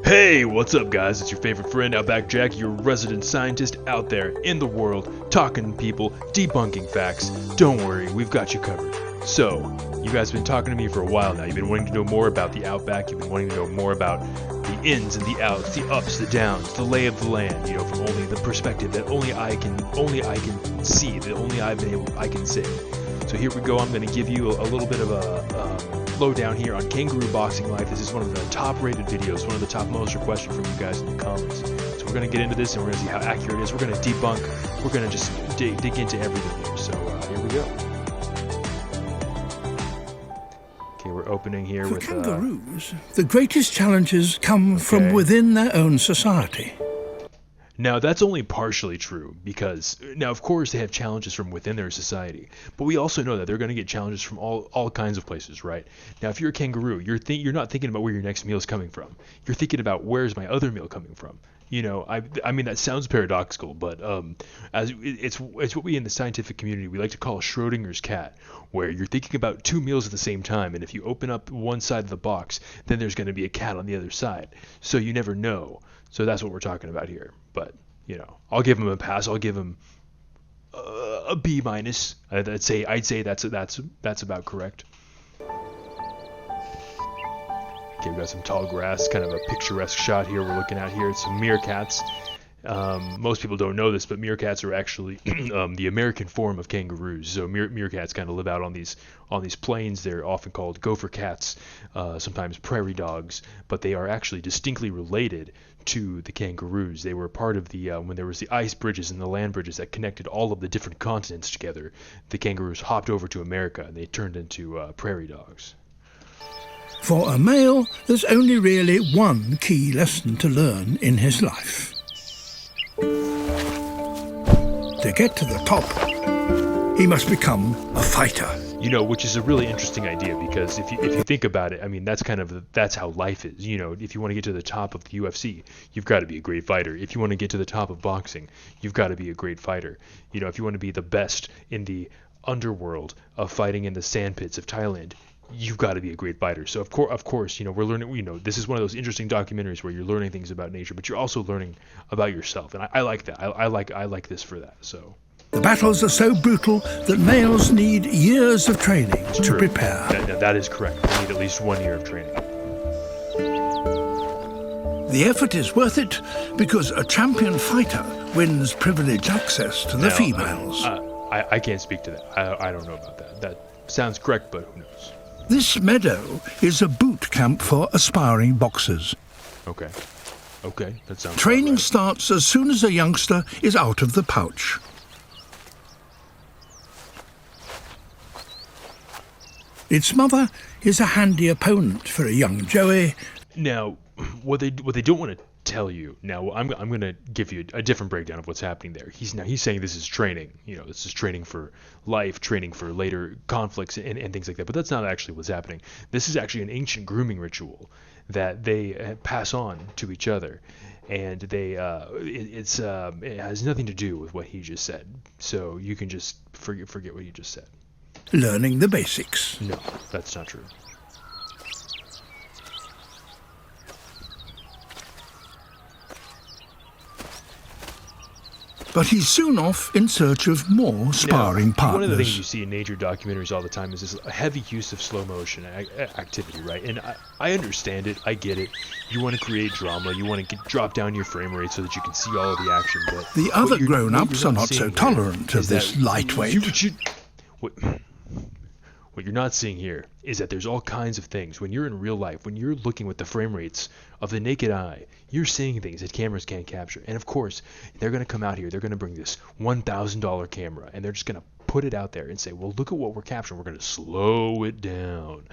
Hey, what's up guys? It's your favorite friend, OutBackJack, your resident scientist out there in the world, talking to people, debunking facts. Don't worry, we've got you covered. So, you guys have been talking to me for a while now. You've been wanting to know more about the Outback. You've been wanting to know more about the ins and the outs, the ups, the downs, the lay of the land, from only the perspective that only I can see, that only I can say. So here we go. I'm going to give you a little bit of a lowdown here on Kangaroo Boxing Life. This is one of the top-rated videos, one of the top most requested from you guys in the comments. So we're going to get into this and we're going to see how accurate it is. We're going to debunk. We're going to just dig into everything here. So here we go. Okay, we're opening here with kangaroos, the greatest challenges come from within their own society. Now, that's only partially true because, now, of course, they have challenges from within their society, but we also know that they're going to get challenges from all kinds of places, right? Now, if you're a kangaroo, you're not thinking about where your next meal is coming from. You're thinking about where's my other meal coming from. I mean, that sounds paradoxical, but it's what we in the scientific community, we like to call Schrodinger's cat, where you're thinking about two meals at the same time, and if you open up one side of the box, then there's going to be a cat on the other side. So you never know. So that's what we're talking about here. But, I'll give him a pass. I'll give him a B minus. I'd say that's about correct. Okay, we've got some tall grass, kind of a picturesque shot here we're looking at here. It's some meerkats. Most people don't know this, but meerkats are actually the American form of kangaroos. So meerkats kind of live out on these plains. They're often called gopher cats, sometimes prairie dogs, but they are actually distinctly related to the kangaroos. They were part of the when there was the ice bridges and the land bridges that connected all of the different continents together. The kangaroos hopped over to America and they turned into prairie dogs. For a male, there's only really one key lesson to learn in his life. To get to the top, he must become a fighter. Which is a really interesting idea because if you think about it, I mean, that's how life is. If you want to get to the top of the UFC, you've got to be a great fighter. If you want to get to the top of boxing, you've got to be a great fighter. If you want to be the best in the underworld of fighting in the sandpits of Thailand, you've got to be a great fighter. So of course, we're learning. This is one of those interesting documentaries where you're learning things about nature, but you're also learning about yourself, and I like that. I like this for that. So. The battles are so brutal that males need years of training to prepare. That is correct. They need at least 1 year of training. The effort is worth it because a champion fighter wins privileged access to the females. I can't speak to that. I don't know about that. That sounds correct, but who knows? This meadow is a boot camp for aspiring boxers. Okay, that sounds Training right. starts as soon as a youngster is out of the pouch. Its mother is a handy opponent for a young Joey. Now, what they don't want to tell you. Now, I'm going to give you a different breakdown of what's happening there. He's saying this is training. This is training for life, training for later conflicts and things like that. But that's not actually what's happening. This is actually an ancient grooming ritual that they pass on to each other, and it has nothing to do with what he just said. So you can just forget what he just said. Learning the basics. No, that's not true. But he's soon off in search of more sparring partners. One of the things you see in nature documentaries all the time is this heavy use of slow motion activity, right? And I understand it. I get it. You want to create drama. You want to drop down your frame rate so that you can see all of the action. But the other grown-ups are not so tolerant of this lightweight. What you're not seeing here is that there's all kinds of things. When you're in real life, when you're looking with the frame rates of the naked eye, you're seeing things that cameras can't capture. And of course, they're going to come out here, they're going to bring this $1,000 camera, and they're just going to put it out there and say, well, look at what we're capturing. We're going to slow it down.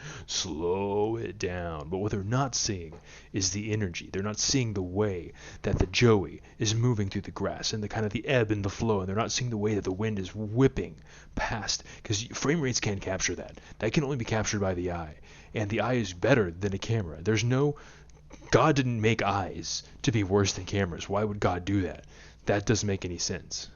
But what they're not seeing is the energy. They're not seeing the way that the Joey is moving through the grass and the kind of the ebb and the flow. And they're not seeing the way that the wind is whipping past, because frame rates can't capture that. That can only be captured by the eye. And the eye is better than a camera. God didn't make eyes to be worse than cameras. Why would God do that? That doesn't make any sense.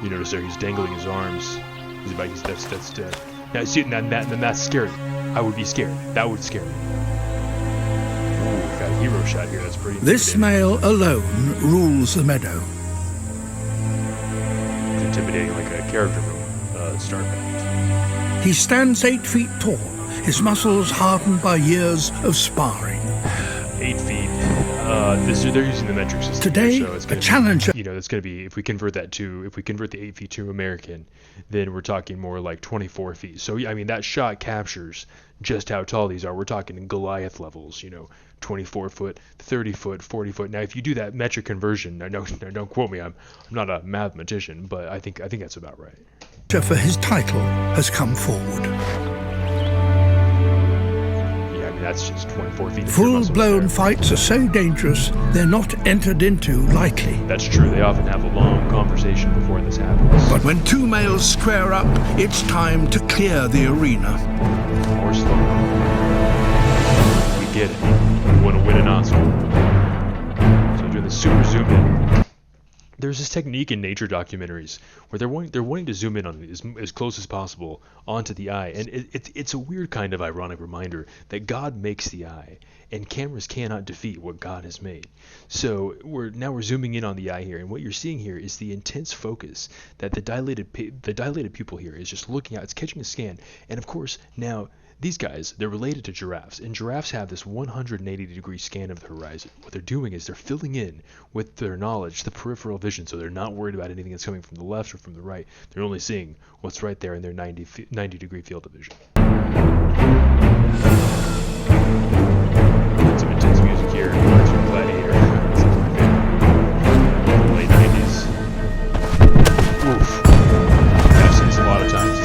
You notice there he's dangling his arms. That's now see, then that's scary. I would be scared. That would scare me. Ooh, got a hero shot here. That's pretty. This male alone rules the meadow. It's intimidating, like a character from StarCraft. He stands 8 feet tall, his muscles hardened by years of sparring. 8 feet. They're using the metric system Today, here, so it's a gonna challenger. Be, it's going to be, if we convert the 8 feet to American, then we're talking more like 24 feet. So I mean, that shot captures just how tall these are. We're talking Goliath levels, 24 foot, 30 foot, 40 foot. Now, if you do that metric conversion, don't quote me. I'm not a mathematician, but I think that's about right. For his title has come forward. That's just 24 feet. Full-blown fights are so dangerous, they're not entered into lightly. That's true. They often have a long conversation before this happens. But when two males square up, it's time to clear the arena. Or slow. We get it. We want to win an Oscar. So doing the super zoom in. There's this technique in nature documentaries where they're wanting to zoom in on as close as possible onto the eye, and it's a weird kind of ironic reminder that God makes the eye, and cameras cannot defeat what God has made. So we're zooming in on the eye here, and what you're seeing here is the intense focus that the dilated pupil here is just looking at. It's catching a scan, and of course now. These guys, they're related to giraffes, and giraffes have this 180-degree scan of the horizon. What they're doing is they're filling in with their knowledge, the peripheral vision, so they're not worried about anything that's coming from the left or from the right. They're only seeing what's right there in their 90-degree field of vision. Some intense music here. It's from Gladiator. Late 90s. Oof. I've seen this a lot of times.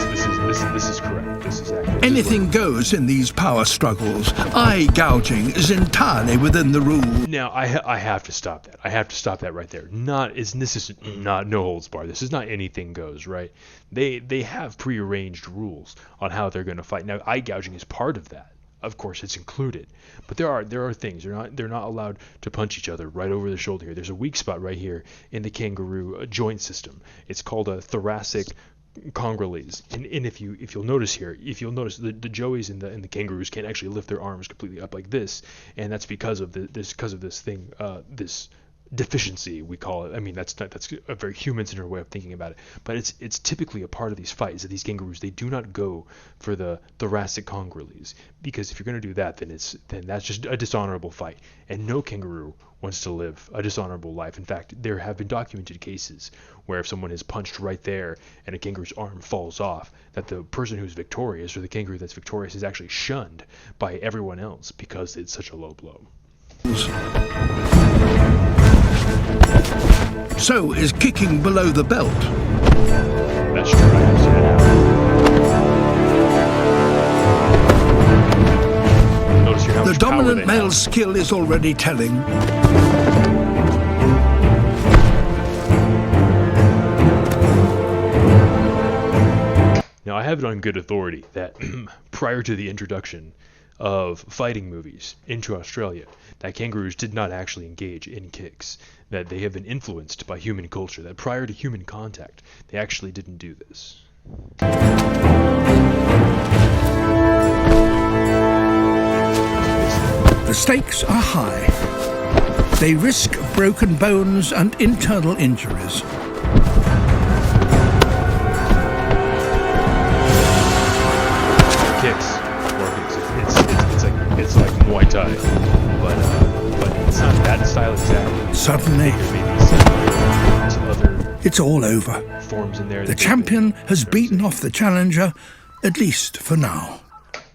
This is correct. This is accurate. Anything goes in these power struggles. Eye gouging is entirely within the rules. Now, I have to stop that. I have to stop that right there. This is not no holds barred. This is not anything goes, right? They have prearranged rules on how they're going to fight. Now, eye gouging is part of that. Of course, it's included. But there are things. They're not allowed to punch each other right over the shoulder here. There's a weak spot right here in the kangaroo joint system. It's called a thoracic congolese, and if you'll notice here, the joeys and the kangaroos can't actually lift their arms completely up like this, and that's because of this thing, this deficiency we call it. I mean, that's a very human-centered way of thinking about it, but it's typically a part of these fights that these kangaroos, they do not go for the thoracic congolese, because if you're going to do that, then that's just a dishonorable fight, and no kangaroo wants to live a dishonorable life. In fact, there have been documented cases where if someone is punched right there and a kangaroo's arm falls off, that the person who's victorious, or the kangaroo that's victorious, is actually shunned by everyone else because it's such a low blow. So is kicking below the belt. That's true. I have seen it happen. Notice here how The much power dominant they male's have. skill is already telling. Now, I have it on good authority that prior to the introduction of fighting movies into Australia, that kangaroos did not actually engage in kicks, that they have been influenced by human culture, that prior to human contact, they actually didn't do this. The stakes are high. They risk broken bones and internal injuries. Kicks, it's like Muay Thai, but it's not that style exactly. Suddenly, There may be some other it's all over. forms in there. The champion has beaten off the challenger, at least for now.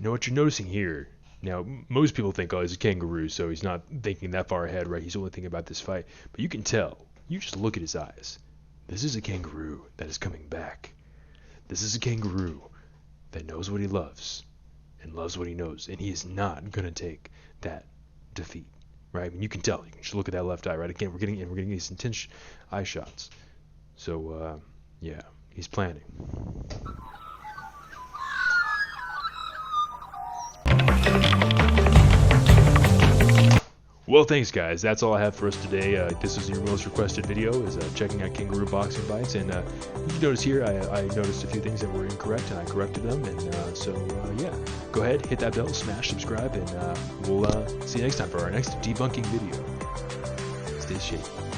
Now, what you're noticing here, now most people think, oh, he's a kangaroo, so he's not thinking that far ahead, right? He's only thinking about this fight. But you can tell, you just look at his eyes. This is a kangaroo that is coming back. This is a kangaroo that knows what he loves and loves what he knows, and he is not going to take that defeat, right? I mean, you can tell. You can just look at that left eye, right? Again, we're getting these intense eye shots. So, yeah, he's planning. Well, thanks, guys. That's all I have for us today. This is your most requested video, is checking out Kangaroo Boxing Bites. And you notice here, I noticed a few things that were incorrect, and I corrected them. And so, yeah, go ahead, hit that bell, smash subscribe, and we'll see you next time for our next debunking video. Stay shady.